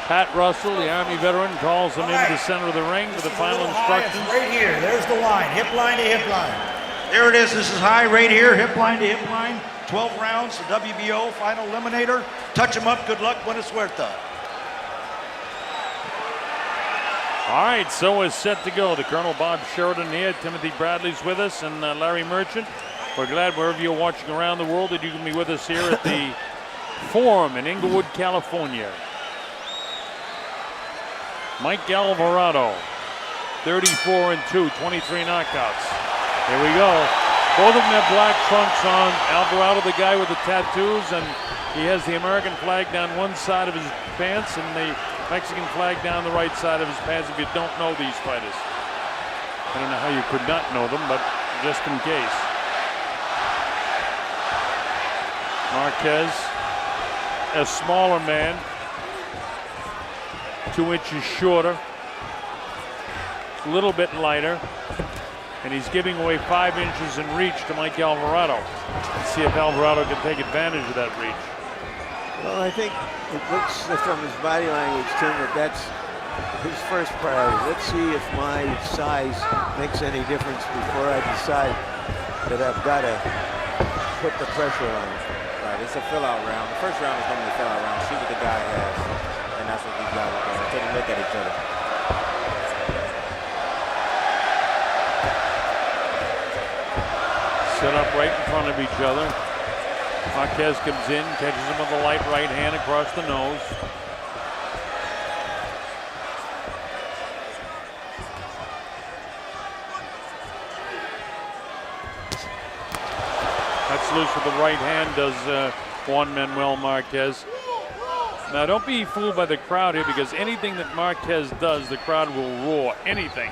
Pat Russell, the Army veteran, calls him into the center of the ring for the final instructions. Right here, there's the line, hip line to hip line. There it is, this is high right here, hip line to hip line. 12 rounds, the WBO final eliminator. Touch him up, good luck, buena suerte. All right, so we're set to go. The Colonel Bob Sheridan here, Timothy Bradley's with us, and Larry Merchant. We're glad wherever you're watching around the world that you can be with us here at the Forum in Inglewood, California. Mike Alvarado, 34-2, 23 knockouts. Here we go. Both of them have black trunks on. Alvarado, the guy with the tattoos, and he has the American flag down one side of his pants and the Mexican flag down the right side of his pants if you don't know these fighters. I don't know how you could not know them, but just in case. Marquez, a smaller man, 2 inches shorter, a little bit lighter, and he's giving away 5 inches in reach to Mike Alvarado. Let's see if Alvarado can take advantage of that reach. Well, I think it looks from his body language, Tim, that's his first priority. Let's see if my size makes any difference before I decide that I've got to put the pressure on him. Right, it's a fill-out round. The first round is normally a fill-out round. See what the guy has, and that's what these guys are doing. Take a look at each other. Set up right in front of each other. Marquez comes in, catches him with a light right hand across the nose. Cuts loose with the right hand, does Juan Manuel Marquez. Now don't be fooled by the crowd here, because anything that Marquez does, the crowd will roar, anything.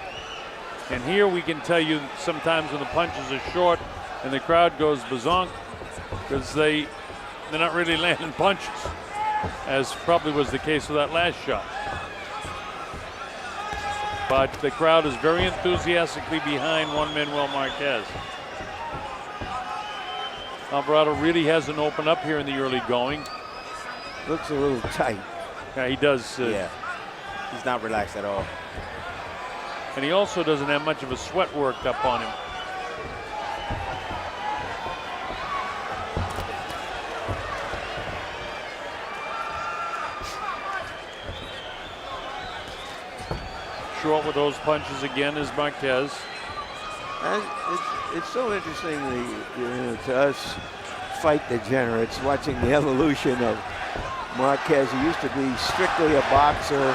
And here we can tell you sometimes when the punches are short and the crowd goes bazonk, because they're not really landing punches, as probably was the case with that last shot. But the crowd is very enthusiastically behind Juan Manuel Marquez. Alvarado really hasn't opened up here in the early going. Looks a little tight. Yeah, he does. Yeah, he's not relaxed at all. And he also doesn't have much of a sweat worked up on him. Short with those punches again is Marquez. It's so interesting to us fight degenerates, watching the evolution of Marquez. He used to be strictly a boxer,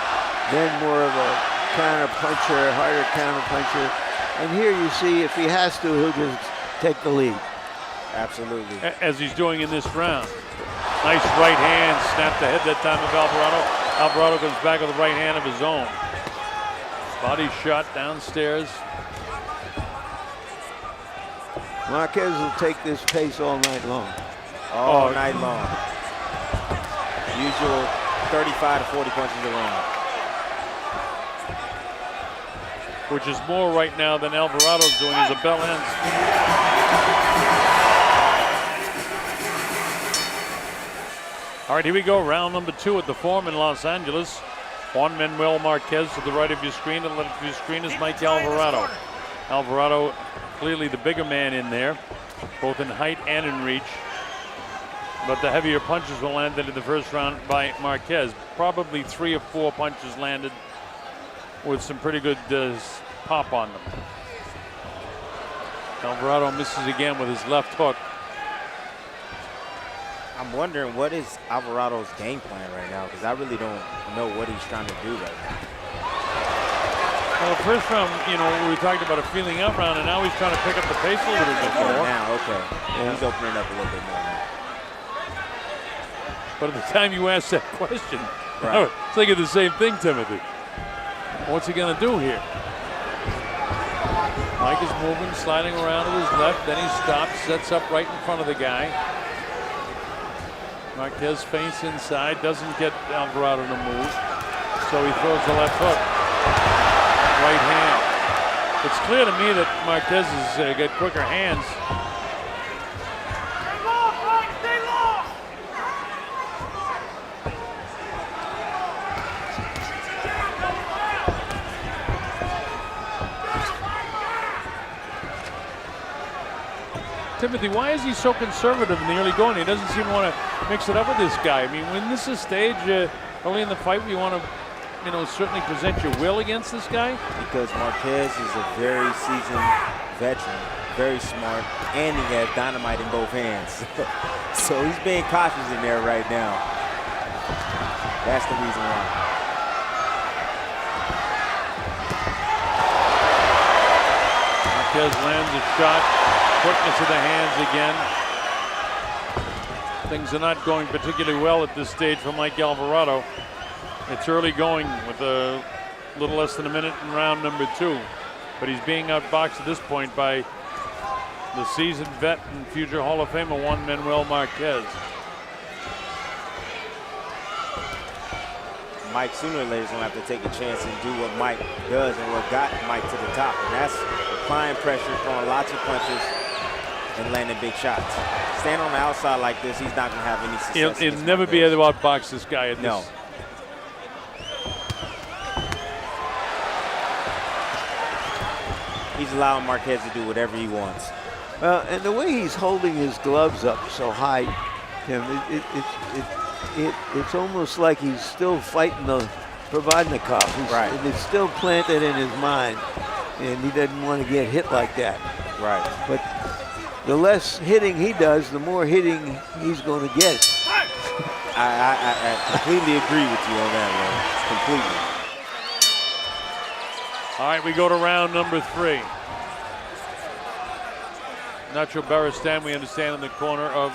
then more of a counter-puncher, harder counter-puncher. And here you see if he has to, he'll just take the lead. Absolutely. As he's doing in this round. Nice right hand, snapped the head that time of Alvarado. Alvarado comes back with a right hand of his own. Body shot downstairs. Marquez will take this pace all night long. All night long. Usual 35 to 40 punches a round. Which is more right now than Alvarado's doing as the bell ends. All right, here we go. Round number 2 at the Forum in Los Angeles. Juan Manuel Marquez to the right of your screen. To the left of your screen is Mike Alvarado. Alvarado, clearly the bigger man in there, both in height and in reach. But the heavier punches were landed in the first round by Marquez. Probably 3 or 4 punches landed with some pretty good pop on them. Alvarado misses again with his left hook. I'm wondering what is Alvarado's game plan right now, because I really don't know what he's trying to do right now. Well, the first round, we talked about a feeling up round, and now he's trying to pick up the pace a little bit more. Now, okay. Yeah. He's opening up a little bit more now. But at the time you asked that question, right. I was thinking the same thing, Timothy. What's he going to do here? Mike is moving, sliding around to his left, then he stops, sets up right in front of the guy. Marquez feints inside, doesn't get Alvarado to move, so he throws the left hook. Right hand. It's clear to me that Marquez has got quicker hands. Timothy, why is he so conservative in the early going? He doesn't seem to want to mix it up with this guy. I mean, when this is stage early in the fight, you want to, certainly present your will against this guy? Because Marquez is a very seasoned veteran, very smart, and he has dynamite in both hands. So he's being cautious in there right now. That's the reason why. Marquez lands a shot, quickness of the hands again. Things are not going particularly well at this stage for Mike Alvarado. It's early going with a little less than a minute in round number 2. But he's being outboxed at this point by the seasoned vet and future Hall of Famer Juan Manuel Marquez. Mike sooner or later is going to have to take a chance and do what Mike does and what got Mike to the top. And that's applying pressure, throwing lots of punches, and landing big shots. Stand on the outside like this, he's not going to have any success. He'll never be able to outbox this guy at this. No. He's allowing Marquez to do whatever he wants. Well, and the way he's holding his gloves up so high, Tim, it's almost like he's still fighting the Provodnikov. Right. It's still planted in his mind, and he doesn't want to get hit like that. Right. But the less hitting he does, the more hitting he's going to get. I completely agree with you on that, man. Completely. All right, we go to round number 3. Nacho Barristan, we understand, in the corner of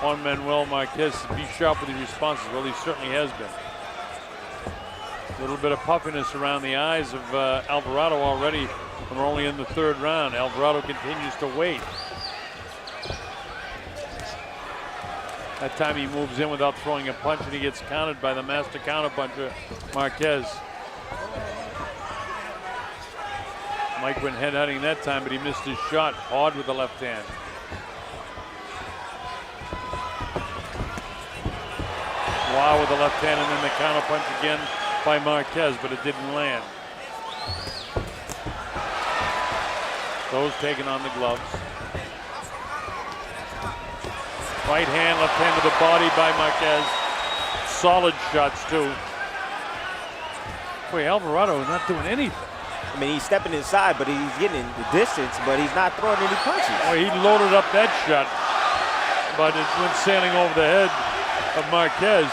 Juan Manuel Marquez to be sharp with his responses. Well, he certainly has been. A little bit of puffiness around the eyes of Alvarado already, and we're only in the 3rd round. Alvarado continues to wait. That time he moves in without throwing a punch, and he gets countered by the master counterpuncher, Marquez. Mike went head-hunting that time, but he missed his shot hard with the left hand. Wow with the left hand, and then the counterpunch again by Marquez, but it didn't land. Those taking on the gloves. Right hand, left hand to the body by Marquez. Solid shots too. Boy, Alvarado is not doing anything. I mean, he's stepping inside, but he's getting the distance, but he's not throwing any punches. Boy, he loaded up that shot, but it went sailing over the head of Marquez.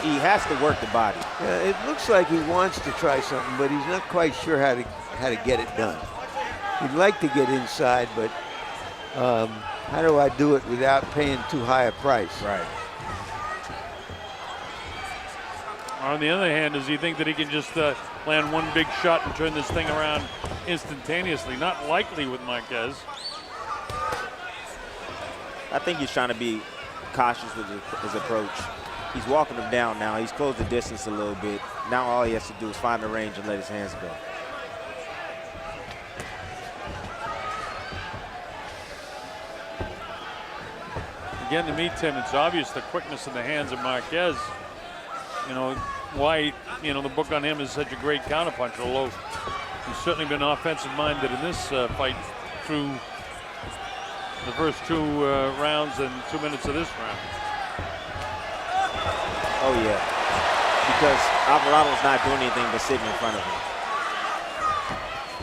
He has to work the body. Yeah, it looks like he wants to try something, but he's not quite sure how to get it done. He'd like to get inside, but how do I do it without paying too high a price? Right. On the other hand, does he think that he can just land one big shot and turn this thing around instantaneously? Not likely with Marquez. I think he's trying to be cautious with his approach. He's walking him down now. He's closed the distance a little bit. Now all he has to do is find the range and let his hands go. Again, to me, Tim, it's obvious the quickness in the hands of Marquez. Why, the book on him is such a great counterpuncher, although he's certainly been offensive-minded in this fight through the first 2 rounds and 2 minutes of this round. Oh, yeah. Because Alvarado's not doing anything but sitting in front of him.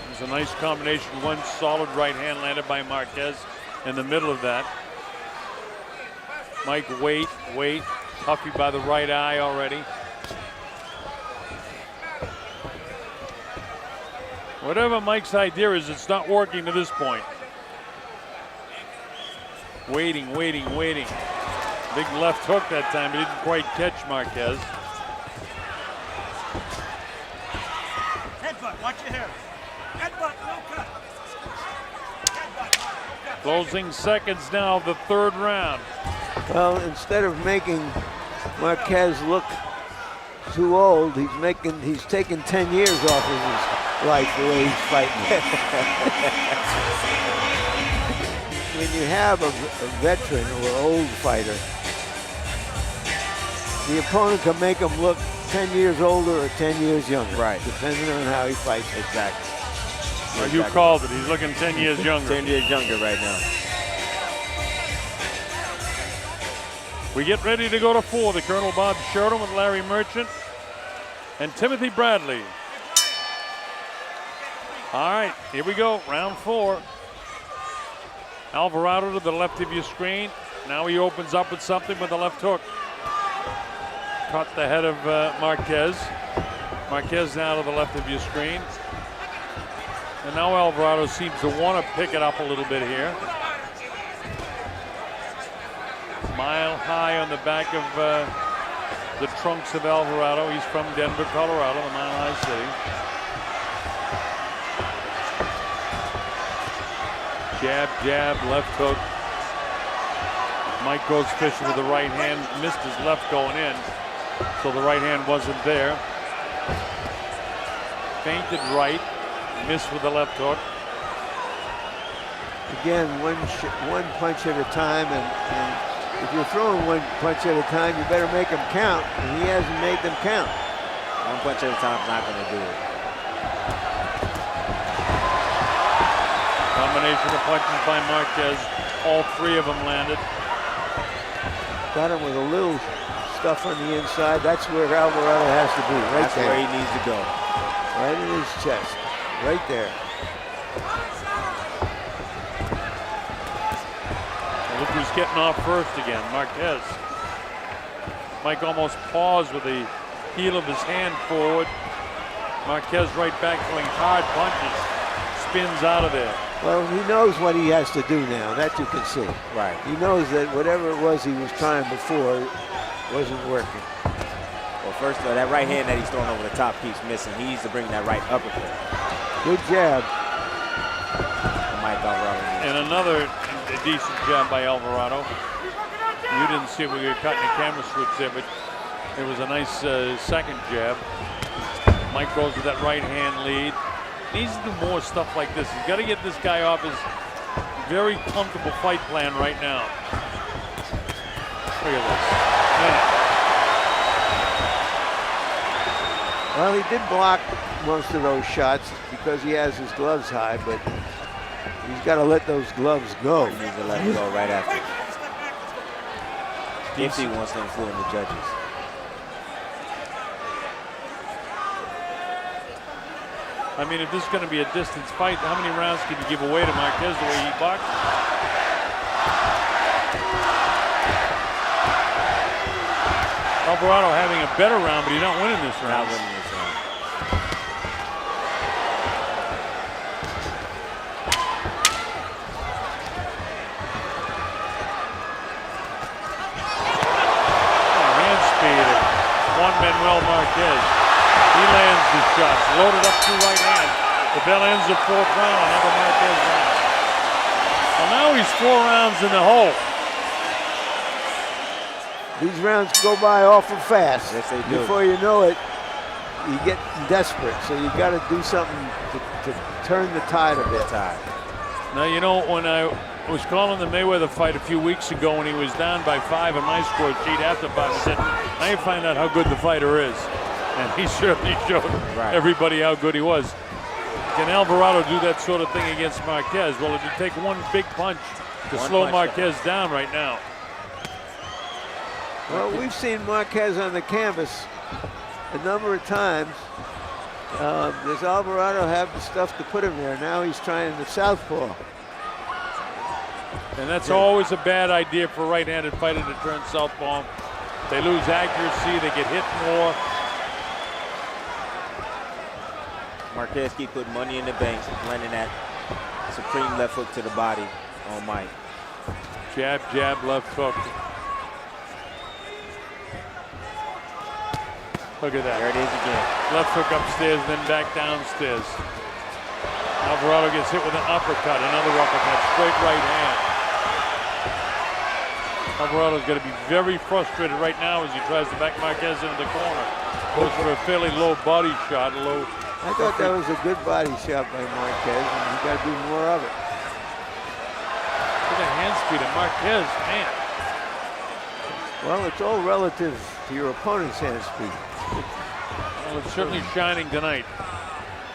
There's a nice combination. One solid right hand landed by Marquez in the middle of that. Mike, wait. Huffy by the right eye already. Whatever Mike's idea is, it's not working to this point. Waiting. Big left hook that time, but didn't quite catch Marquez. Headbutt, watch your hair. Headbutt, no cut. Headbutt. Closing seconds now of the 3rd round. Well, instead of making Marquez look too old, he's taking 10 years off of his life the way he's fighting. When you have a veteran or old fighter, the opponent can make him look 10 years older or 10 years younger. Right. Depending on how he fights. Exactly. Well, you called it. He's looking 10 years younger. 10 years younger right now. We get ready to go to 4. The Colonel Bob Sheridan with Larry Merchant and Timothy Bradley. All right, here we go, round 4. Alvarado to the left of your screen. Now he opens up with something with the left hook. Caught the head of Marquez. Marquez now to the left of your screen. And now Alvarado seems to want to pick it up a little bit here. Mile high on the back of the trunks of Alvarado. He's from Denver, Colorado, the Mile High City. Jab, jab, left hook. Mike goes fishing with the right hand, missed his left going in, so the right hand wasn't there. Feinted right, missed with the left hook. Again, one punch at a time, and if you're throwing one punch at a time, you better make them count, and he hasn't made them count. One punch at a time is not going to do it. Combination of punches by Marquez. All 3 of them landed. Got him with a little stuff on the inside. That's where Alvarado has to be, right That's there. where he needs to go. Right in his chest, right there. Look who's getting off first again, Marquez. Mike almost paused with the heel of his hand forward. Marquez right back throwing hard punches. Spins out of there. Well, he knows what he has to do now, that you can see. Right. He knows that whatever it was he was trying before wasn't working. Well, first of all, that right hand that he's throwing over the top keeps missing. He needs to bring that right uppercut. Good jab. Mike Alvarado. And another decent jab by Alvarado. You didn't see it, we were cutting the camera switch there, but it was a nice second jab. Mike goes with that right hand lead. Needs to do more stuff like this. He's got to get this guy off his very comfortable fight plan right now. Look at this. Man. Well, he did block most of those shots because he has his gloves high, but he's got to let those gloves go. He needs to let him go right after. If he wants to influence the judges. I mean, if this is going to be a distance fight, how many rounds can you give away to Marquez the way he boxes? Alvarado having a better round, but he's not winning this round. Not winning this round. Hand speed of Juan Manuel Marquez. He lands the shots, loaded up to right hand. The bell ends the 4th round, another Marquez round. Well, now he's 4 rounds in the hole. These rounds go by awful fast. Yes, they do. Before you know it, you get desperate. So you got to do something to turn the tide a bit. Now, you know, when I was calling the Mayweather fight a few weeks ago when he was down by 5 in my score sheet after boxing, I said, now you find out how good the fighter is. And he certainly showed everybody how good he was. Can Alvarado do that sort of thing against Marquez? Well, it would take one big punch to slow Marquez down right now. Well, we've seen Marquez on the canvas a number of times. Does Alvarado have the stuff to put him there? Now he's trying the southpaw. And that's always a bad idea for a right-handed fighter to turn southpaw. They lose accuracy, they get hit more. Marquez keep putting money in the bank, landing that supreme left hook to the body on Mike. Jab, jab, left hook. Look at that. There it is again. Left hook upstairs, then back downstairs. Alvarado gets hit with an uppercut, another uppercut, straight right hand. Alvarado's going to be very frustrated right now as he tries to back Marquez into the corner. Goes for a fairly low body shot, I thought that was a good body shot by Marquez, and you got to do more of it. Look at the hand speed of Marquez, man. Well, it's all relative to your opponent's hand speed. Well, it's certainly shining tonight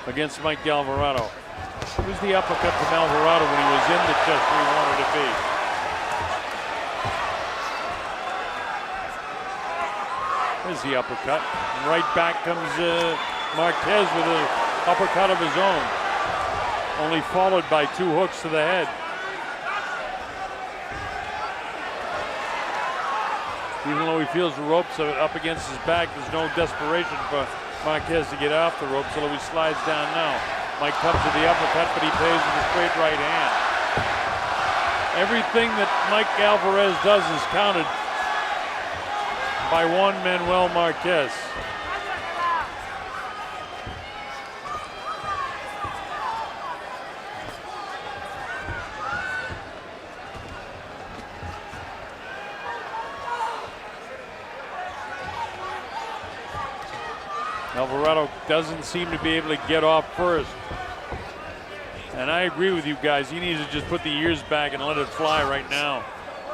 against Mike Alvarado. Here's the uppercut from Alvarado when he was in the chest where he wanted to be. There's the uppercut. And right back comes Marquez with an uppercut of his own. Only followed by 2 hooks to the head. Even though he feels the ropes up against his back, there's no desperation for Marquez to get off the ropes, although he slides down now. Mike comes to the uppercut, but he pays with a straight right hand. Everything that Mike Alvarado does is counted by Juan Manuel Marquez. Alvarado doesn't seem to be able to get off first. And I agree with you guys. He needs to just put the ears back and let it fly right now.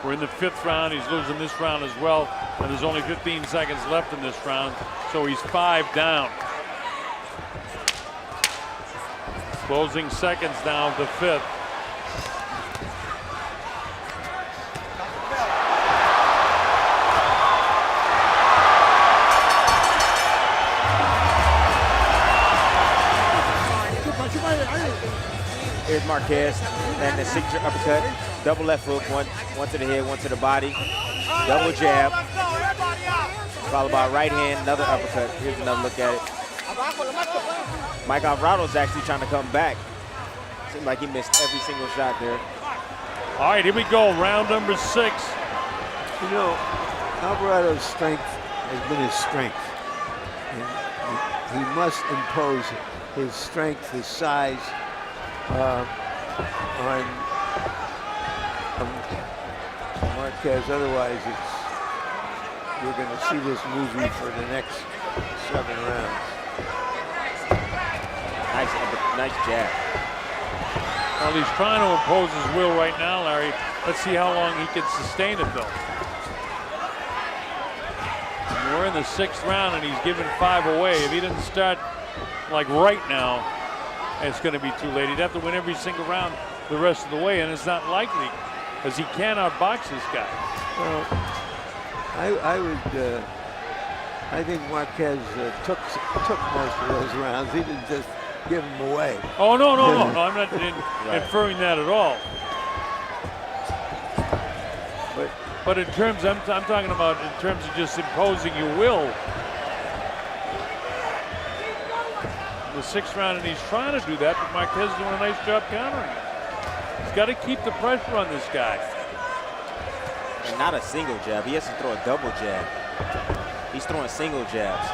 We're in the 5th round. He's losing this round as well. And there's only 15 seconds left in this round. So he's 5 down. Closing seconds now of the 5th. Here's Marquez and the signature uppercut. Double left hook, one to the head, one to the body. Double jab. Followed by a right hand, another uppercut. Here's another look at it. Mike Alvarado's actually trying to come back. Seems like he missed every single shot there. All right, here we go, round number 6. You know, Alvarado's strength has been his strength. And he must impose his strength, his size, on Marquez. Otherwise, we're going to see this movie for the next 7 rounds. Nice jab. Well, he's trying to impose his will right now, Larry. Let's see how long he can sustain it, though. And we're in the 6th round, and he's given 5 away. If he didn't start like right now, it's going to be too late. He'd have to win every single round the rest of the way, and it's not likely, because he can't outbox this guy. Well, I think Marquez took most of those rounds. He didn't just give them away. Oh, no, I'm not inferring that at all. But in terms, I'm talking about in terms of just imposing your will. The 6th round, and he's trying to do that, but Marquez is doing a nice job countering it. He's got to keep the pressure on this guy. And not a single jab. He has to throw a double jab. He's throwing single jabs.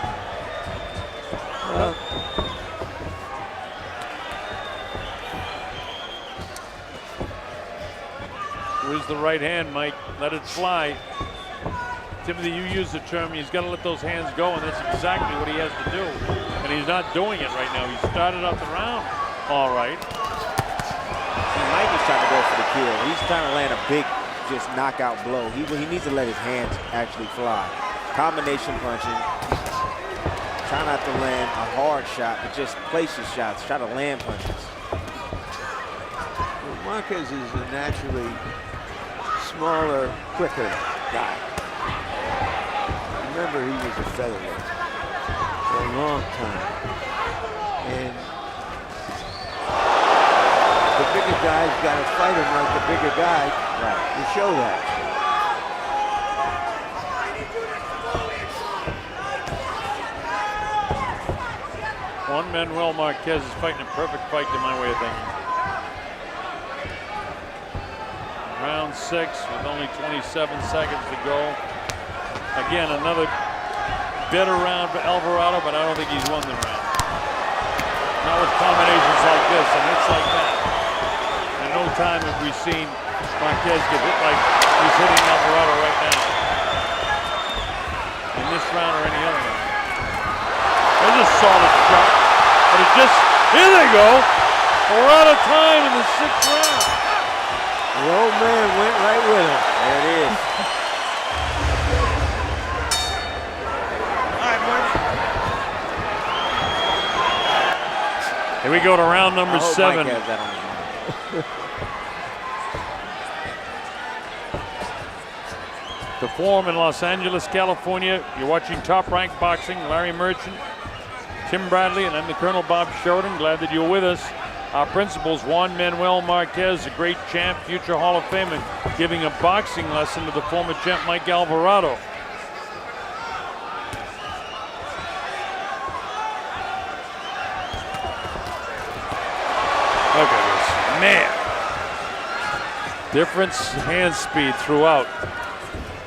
Where's the right hand, Mike? Let it fly. Timothy, you use the term, he's got to let those hands go, and that's exactly what he has to do. And he's not doing it right now. He started out the round all right. See, Mike is trying to go for the kill. He's trying to land a big, just knockout blow. He needs to let his hands actually fly. Combination punching. Try not to land a hard shot, but just place your shots. Try to land punches. Well, Marquez is a naturally smaller, quicker guy. Remember, he was a featherweight for a long time. And the bigger guy's got to fight him like the bigger guy to show that. Juan Manuel Marquez is fighting a perfect fight to my way of thinking. Round 6 with only 27 seconds to go. Again, another better round for Alvarado, but I don't think he's won the round. Not with combinations like this and hits like that. In no time have we seen Marquez get hit like he's hitting Alvarado right now. In this round or any other round. There's a solid shot, but it just, here they go. We're out of time in the 6th round. The old man went right with him. There it is. Here we go to round number 7. Mike has that on his mind. The Forum in Los Angeles, California. You're watching Top Rank Boxing. Larry Merchant, Tim Bradley, and I'm the Colonel Bob Sheridan. Glad that you're with us. Our principals, Juan Manuel Marquez, a great champ, future Hall of Famer, giving a boxing lesson to the former champ Mike Alvarado. Look at this, man. Different hand speed throughout.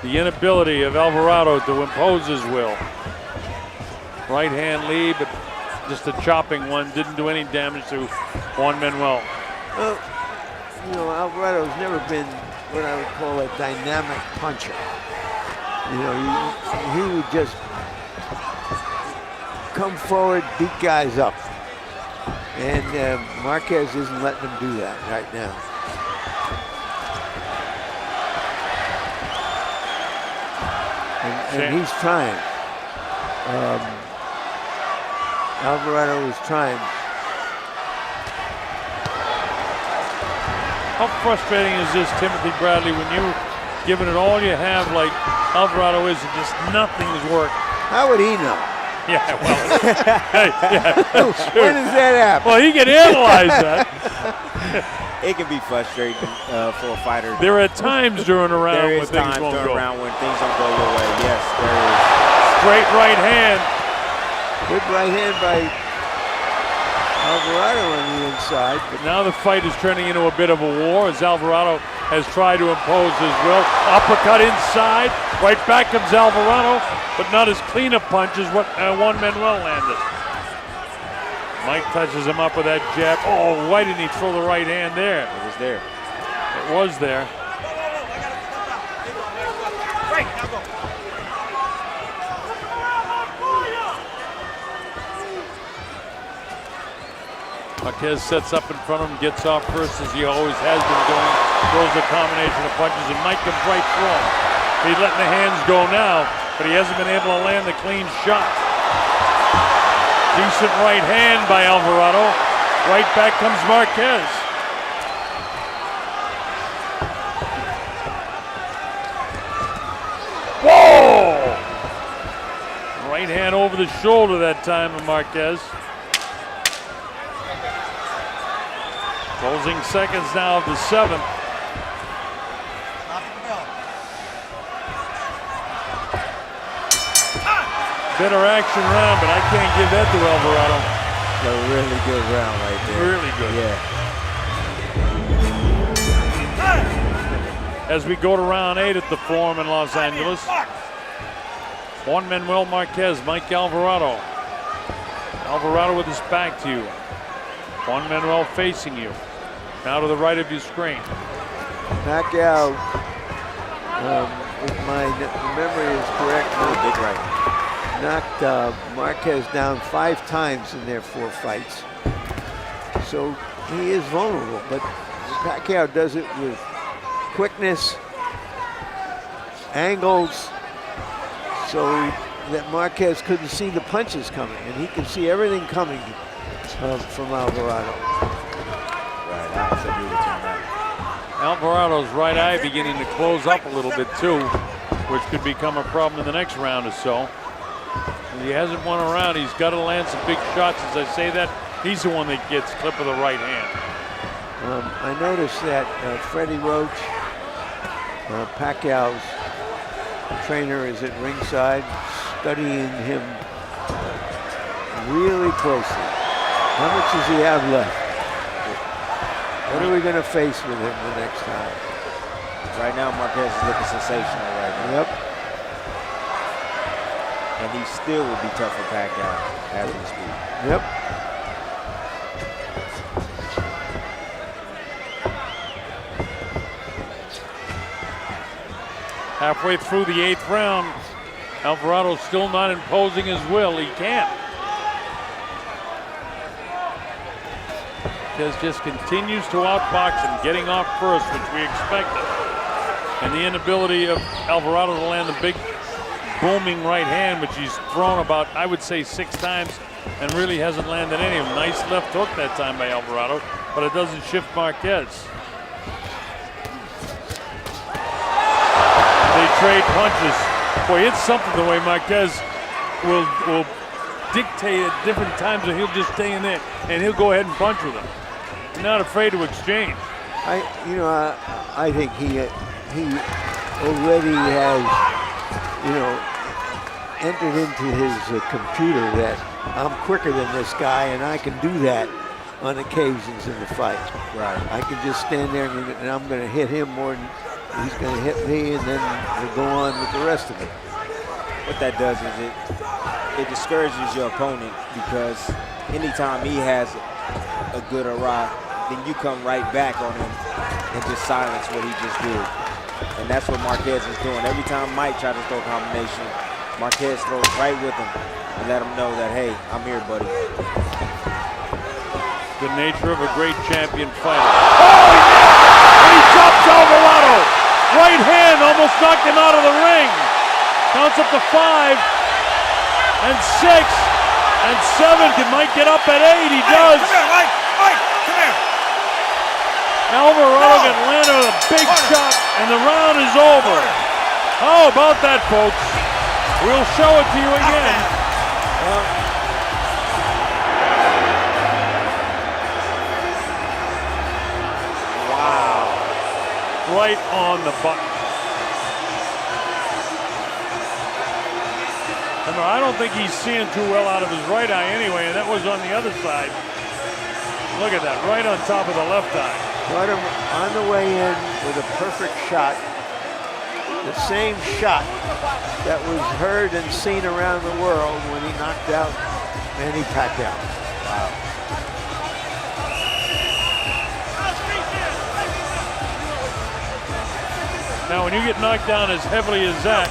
The inability of Alvarado to impose his will. Right hand lead, but just a chopping one. Didn't do any damage to Juan Manuel. Well, you know, Alvarado's never been what I would call a dynamic puncher. You know, he would just come forward, beat guys up. And Marquez isn't letting him do that right now. And he's trying. Alvarado is trying. How frustrating is this, Timothy Bradley, when you're giving it all you have like Alvarado is and just nothing's worked? How would he know? Yeah, well, hey, yeah, when does that happen? well, he can analyze that. It can be frustrating for a fighter. There are times during a round There when is things times won't during go. a round when things don't go your way. Yes, there is. Straight right hand. Good right hand by Alvarado on the inside. But now the fight is turning into a bit of a war as Alvarado has tried to impose his will. Uppercut inside. Right back comes Alvarado, but not as clean a punch as what Juan Manuel landed. Mike touches him up with that jab. Oh, why didn't he throw the right hand there? It was there. It was there. Break, now go. Marquez sets up in front of him, gets off first as he always has been doing. Throws a combination of punches, and Mike comes right through him. He's letting the hands go now, but he hasn't been able to land the clean shot. Decent right hand by Alvarado. Right back comes Marquez. Whoa! Right hand over the shoulder that time of Marquez. Closing seconds now of the 7th. Better action round, but I can't give that to Alvarado. A really good round right there. Really good. Yeah. As we go to round 8 at the Forum in Los Angeles. Juan Manuel Marquez, Mike Alvarado. Alvarado with his back to you. Juan Manuel facing you. Now to the right of your screen. Pacquiao, if my memory is correct, Big right. knocked Marquez down 5 times in their 4 fights. So he is vulnerable, but Pacquiao does it with quickness, angles, so that Marquez couldn't see the punches coming, and he could see everything coming from Alvarado. Alvarado's right eye beginning to close up a little bit too, which could become a problem in the next round or so. He hasn't won a round. He's got to land some big shots. As I say that, he's the one that gets clip of the right hand. I noticed that Freddie Roach, Pacquiao's trainer, is at ringside studying him really closely. How much does he have left? What are we going to face with him the next time? Right now, Marquez is looking sensational right now. Yep. And he still will be tough for Pacquiao as we speak. Yep. Halfway through the 8th round, Alvarado's still not imposing his will. He can't. Marquez just continues to outbox him, getting off first, which we expected. And the inability of Alvarado to land the big booming right hand, which he's thrown about, I would say, 6 times and really hasn't landed any of them. Nice left hook that time by Alvarado, but it doesn't shift Marquez. They trade punches. Boy, it's something the way Marquez will dictate at different times, or he'll just stay in there and he'll go ahead and punch with him. He's not afraid to exchange. I think he already has, entered into his computer that I'm quicker than this guy and I can do that on occasions in the fight. Right. I can just stand there and I'm going to hit him more than he's going to hit me, and then we'll go on with the rest of it. What that does is it discourages your opponent, because anytime he has a good arrive, then you come right back on him and just silence what he just did. And that's what Marquez is doing. Every time Mike tries to throw a combination, Marquez throws right with him and let him know that, hey, I'm here, buddy. The nature of a great champion fighter. Oh, yeah! And he drops Alvarado. Right hand almost knocked him out of the ring. Counts up to 5 and 6 and 7. Can Mike get up at 8? He does. Come here, Mike. Mike, come here. Alvarado got landed with a big shot, and the round is over. How about that, folks? We'll show it to you again. Wow. Right on the button. Remember, I don't think he's seeing too well out of his right eye anyway, and that was on the other side. Look at that, right on top of the left eye. Got him on the way in with a perfect shot. The same shot that was heard and seen around the world when he knocked out Manny Pacquiao. Wow. Now, when you get knocked down as heavily as that,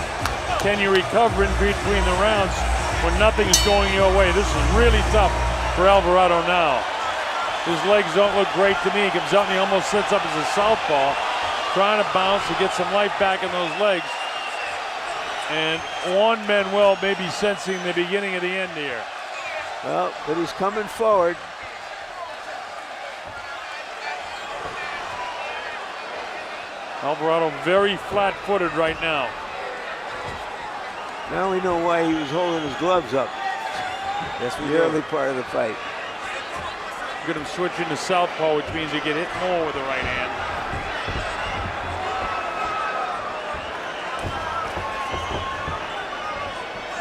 can you recover in between the rounds when nothing's going your way? This is really tough for Alvarado now. His legs don't look great to me. He comes out and he almost sets up as a southpaw, trying to bounce to get some life back in those legs. And Juan Manuel may be sensing the beginning of the end here. Well, but he's coming forward. Alvarado very flat-footed right now. Now we know why he was holding his gloves up. That's the early part of the fight. Look at him switching to southpaw, which means he can hit more with the right hand.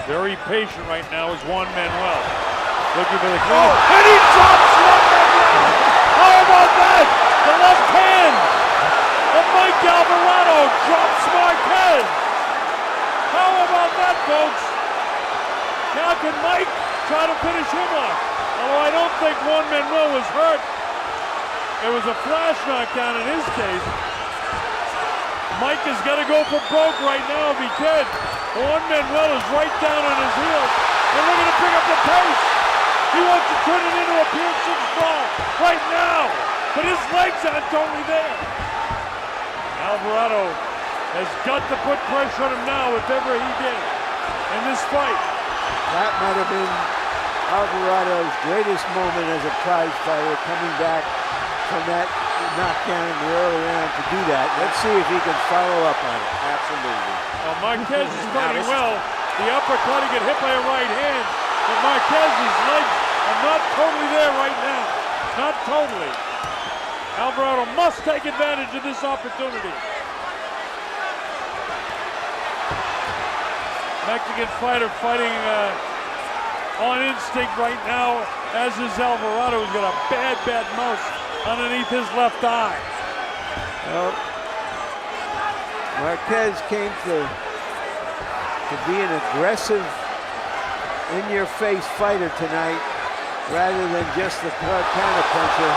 Very patient right now is Juan Manuel. Looking for the clean. And he drops Juan Manuel! How about that? The left hand of Mike Alvarado drops Marquez. How about that, folks? Now can Mike try to finish him off? Although I don't think Juan Manuel was hurt. It was a flash knockdown in his case. Mike has got to go for broke right now if he can. Juan Manuel is right down on his heels. And looking to pick up the pace. He wants to turn it into a pure six-ball right now. But his legs aren't totally there. Alvarado has got to put pressure on him now if ever he did in this fight. That might have been Alvarado's greatest moment as a prize fighter, coming back from that knockdown in the early round to do that. Let's see if he can follow up on it. Absolutely. Well, Marquez is fighting well. The uppercut, he get hit by a right hand, but Marquez's legs are not totally there right now. Not totally. Alvarado must take advantage of this opportunity. Mexican fighter fighting on instinct right now, as is Alvarado, who's got a bad mouse underneath his left eye. Well, Marquez came to be an aggressive, in-your-face fighter tonight, rather than just the counter-puncher.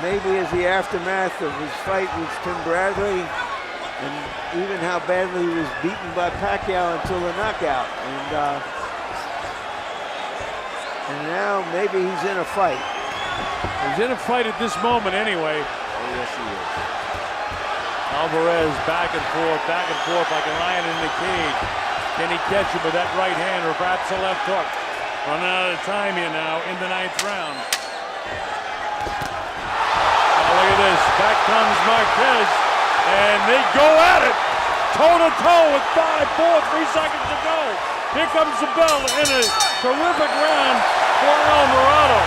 Maybe as the aftermath of his fight with Tim Bradley, and even how badly he was beaten by Pacquiao until the knockout. And now maybe he's in a fight. He's in a fight at this moment anyway. Oh, yes, he is. Alvarez back and forth like a lion in the cage. Can he catch him with that right hand or perhaps a left hook? Running out of time here now in the 9th round. Now look at this. Back comes Marquez. And they go at it, toe-to-toe with 3 seconds to go. Here comes the bell in a terrific round for Alvarado.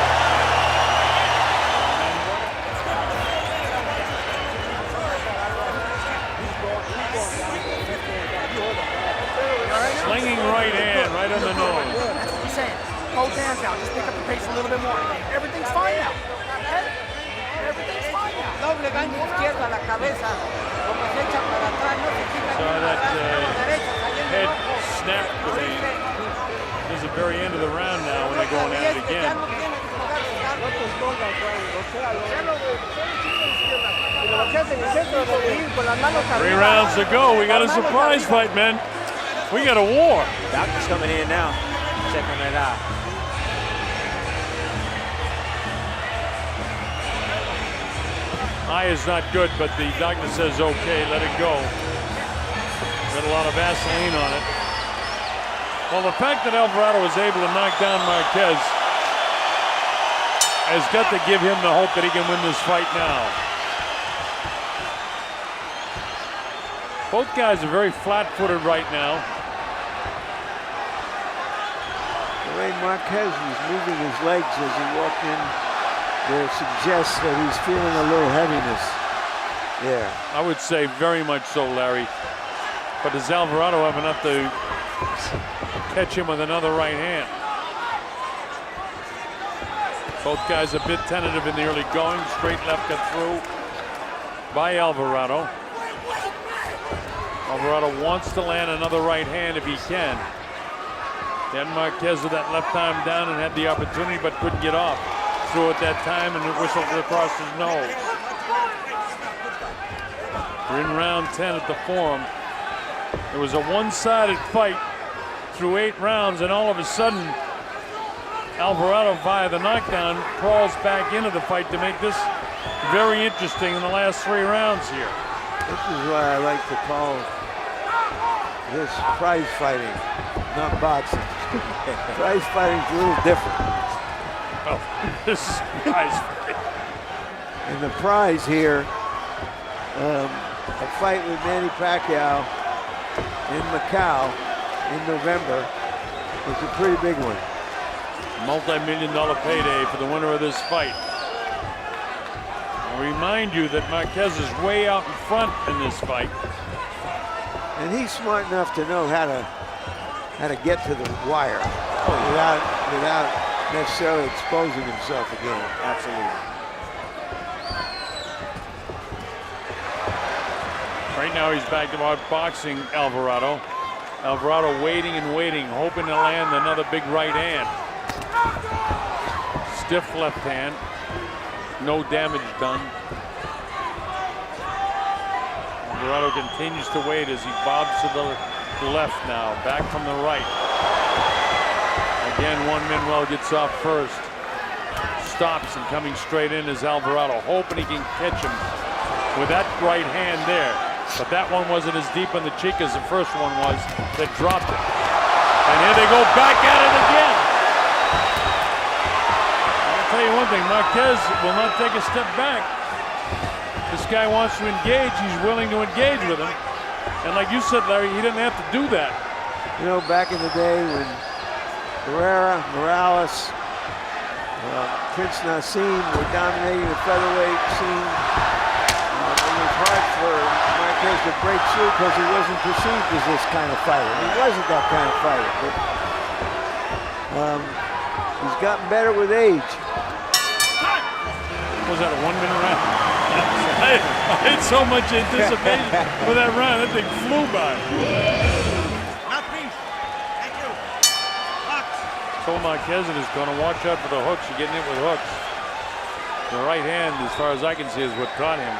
Slinging right hand, right on the nose. He's saying, hold hands now, just pick up the pace a little bit more. Everything's fine now. Everything's fine now. Doble gancho izquierdo a la cabeza, como se echa para atrás, no se quita Saw that derecha, cayendo head abajo. snap. This is the very end of the round now when they're going at it again. Three rounds to go. We got a surprise fight, man. We got a war. Doctor's coming in now. Checking that out. Eye is not good, but the doctor says okay, let it go. Got a lot of Vaseline on it. Well, the fact that Alvarado was able to knock down Marquez has got to give him the hope that he can win this fight now. Both guys are very flat-footed right now. The way Marquez was moving his legs as he walked in there suggests that he's feeling a little heaviness there. I would say very much so, Larry. But does Alvarado have enough to catch him with another right hand? Both guys a bit tentative in the early going. Straight left got through by Alvarado. Alvarado wants to land another right hand if he can. Then Marquez with that left arm down and had the opportunity but couldn't get off. Threw it that time and it whistled across his nose. We're in round 10 at the Forum. It was a one-sided fight through 8 rounds, and all of a sudden Alvarado, via the knockdown, crawls back into the fight to make this very interesting in the last 3 rounds here. This is why I like to call this prize fighting, not boxing. Prize fighting's a little different. Oh, this is prize fighting. And the prize here, a fight with Manny Pacquiao in Macau in November, is a pretty big one. Multi-million-dollar payday for the winner of this fight. I'll remind you that Marquez is way out in front in this fight. And he's smart enough to know how to get to the wire without necessarily exposing himself again. Absolutely. Right now he's back to outboxing Alvarado. Alvarado waiting and waiting, hoping to land another big right hand. Stiff left hand. No damage done. Alvarado continues to wait as he bobs to the left now. Back from the right. Again, Juan Manuel gets off first. Stops and coming straight in is Alvarado, hoping he can catch him with that right hand there. But that one wasn't as deep on the cheek as the first one was that dropped it. And here they go back at it again. I'll tell you one thing, Marquez will not take a step back. This guy wants to engage, he's willing to engage with him. And like you said, Larry, he didn't have to do that. You know, back in the day when Herrera, Morales, Prince Nassim were dominating the featherweight scene, it was hard for Marquez to break through because he wasn't perceived as this kind of fighter. He wasn't that kind of fighter, but he's gotten better with age. Was that a 1 minute round? I had so much anticipation for that round. That thing flew by. Mouthpiece. Thank you. Box. So Marquez is going to watch out for the hooks. You're getting hit with hooks. The right hand, as far as I can see, is what caught him.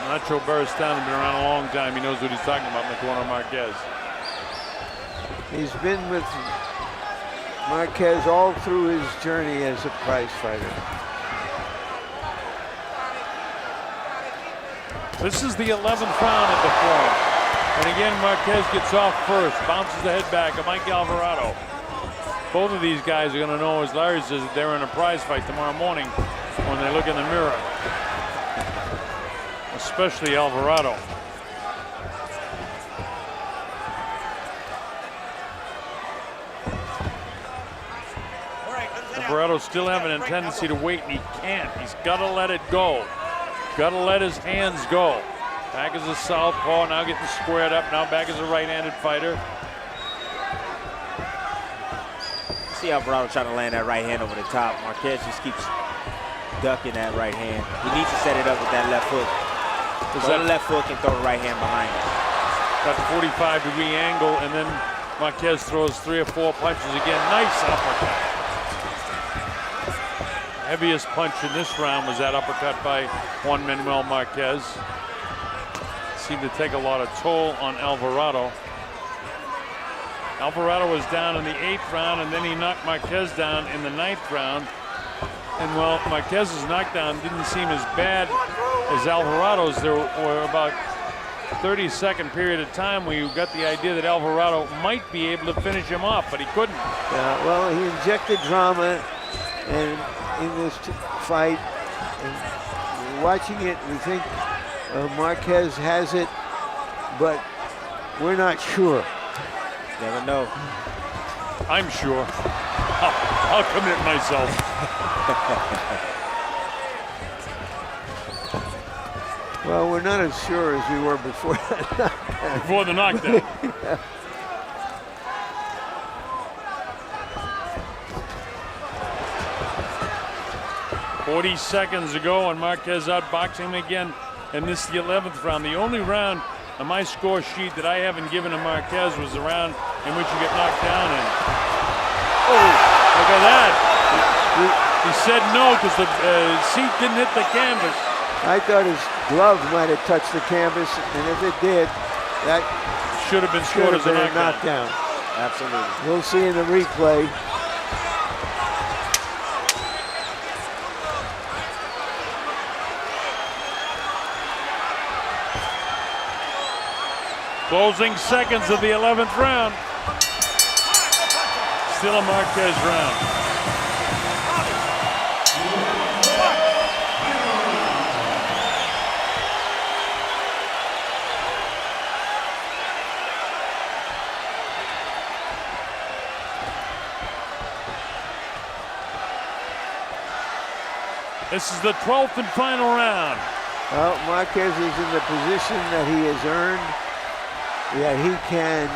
Nacho Beristain has been around a long time. He knows what he's talking about in the corner of Marquez. He's been with Marquez all through his journey as a prize fighter. This is the 11th round at the Forum. And again, Marquez gets off first, bounces the head back of Mike Alvarado. Both of these guys are going to know, as Larry says, that they're in a prize fight tomorrow morning when they look in the mirror. A especially Alvarado. All right, let's head out. Alvarado's still having a tendency to wait, and he can't. He's got to let it go. Got to let his hands go. Back as a southpaw, now getting squared up. Now back as a right-handed fighter. See Alvarado trying to land that right hand over the top. Marquez just keeps ducking that right hand. He needs to set it up with that left hook. Throw the left hook and throw the right hand behind it. Got the 45-degree angle, and then Marquez throws 3 or 4 punches again. Nice uppercut. Heaviest punch in this round was that uppercut by Juan Manuel Marquez. Seemed to take a lot of toll on Alvarado. Alvarado was down in the 8th round, and then he knocked Marquez down in the 9th round. And well, Marquez's knockdown didn't seem as bad as Alvarado's. There were about 30-second period of time where you got the idea that Alvarado might be able to finish him off, but he couldn't. Yeah, well, he injected drama and in this fight. And watching it, we think Marquez has it, but we're not sure. Never know. I'm sure. I'll commit myself. Well, we're not as sure as we were before that. Before the knockdown. Yeah. "40 seconds ago, and Marquez outboxing him again. And this is the 11th round. The only round on my score sheet that I haven't given to Marquez was the round in which you get knocked down in. Oh, look at that. He said no because the seat didn't hit the canvas. I thought his glove might have touched the canvas, and if it did, that should have been scored as a knockdown. Absolutely. We'll see in the replay. Closing seconds of the 11th round. Still a Marquez round. This is the 12th and final round. Well, Marquez is in the position that he has earned. Yeah, he can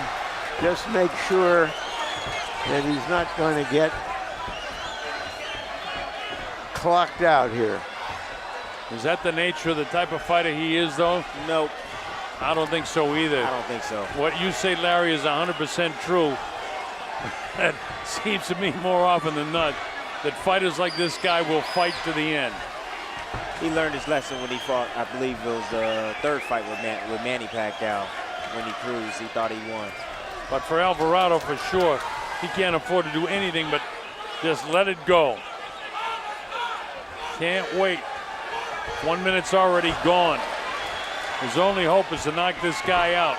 just make sure that he's not going to get clocked out here. Is that the nature of the type of fighter he is, though? Nope. I don't think so either. I don't think so. What you say, Larry, is 100% true. That seems to me more often than not that fighters like this guy will fight to the end. He learned his lesson when he fought, I believe it was the 3rd fight with Manny Pacquiao. When he cruised, he thought he won. But for Alvarado, for sure, he can't afford to do anything but just let it go. Can't wait. 1 minute's already gone. His only hope is to knock this guy out.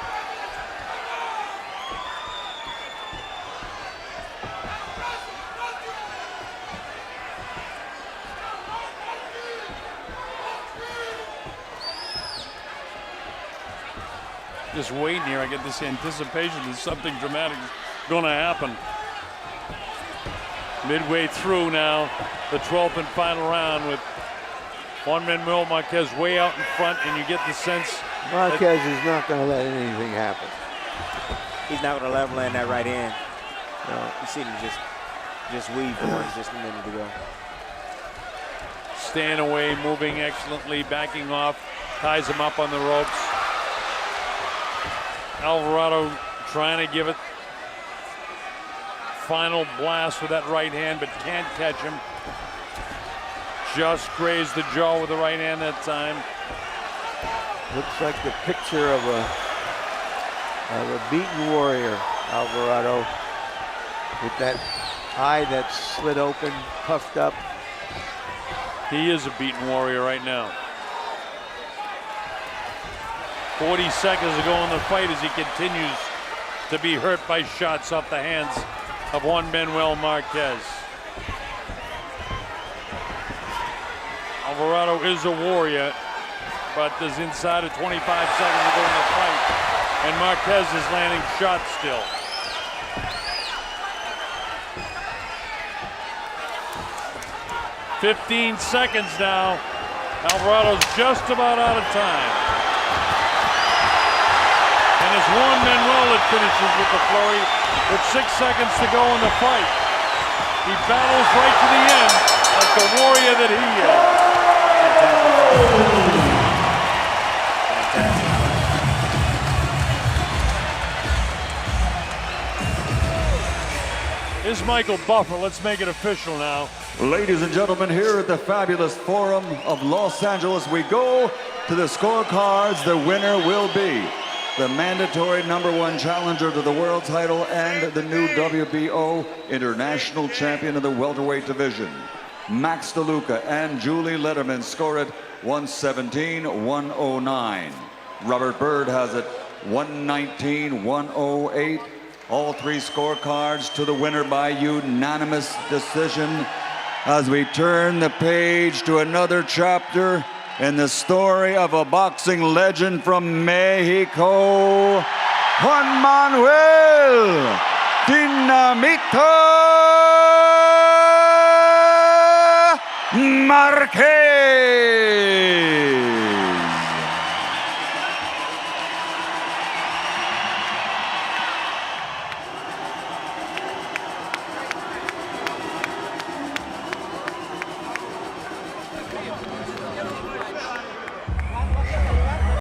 Just waiting here, I get this anticipation that something dramatic is going to happen. Midway through now, the 12th and final round with Juan Manuel Marquez way out in front, and you get the sense Marquez is not going to let anything happen. He's not going to let him land that right hand. No. You see him just weave one just a minute ago. Staying away, moving excellently, backing off, ties him up on the ropes. Alvarado trying to give it final blast with that right hand, but can't catch him. Just grazed the jaw with the right hand that time. Looks like the picture of a beaten warrior, Alvarado, with that eye that's slit open, puffed up. He is a beaten warrior right now. 40 seconds to go in the fight as he continues to be hurt by shots off the hands of Juan Manuel Marquez. Alvarado is a warrior, but there's inside of 25 seconds to go in the fight. And Marquez is landing shots still. "15 seconds now. Alvarado's just about out of time. And it's Juan Manuel that finishes with the flurry with 6 seconds to go in the fight. He battles right to the end like the warrior that he is. Here's Michael Buffer. Let's make it official now. Ladies and gentlemen, here at the fabulous Forum of Los Angeles, we go to the scorecards. The winner will be the mandatory #1 challenger to the world title and the new WBO international champion of the welterweight division. Max DeLuca and Julie Letterman score it 117-109. Robert Byrd has it 119-108. All 3 scorecards to the winner by unanimous decision. As we turn the page to another chapter in the story of a boxing legend from Mexico, Juan Manuel Dinamita Marquez.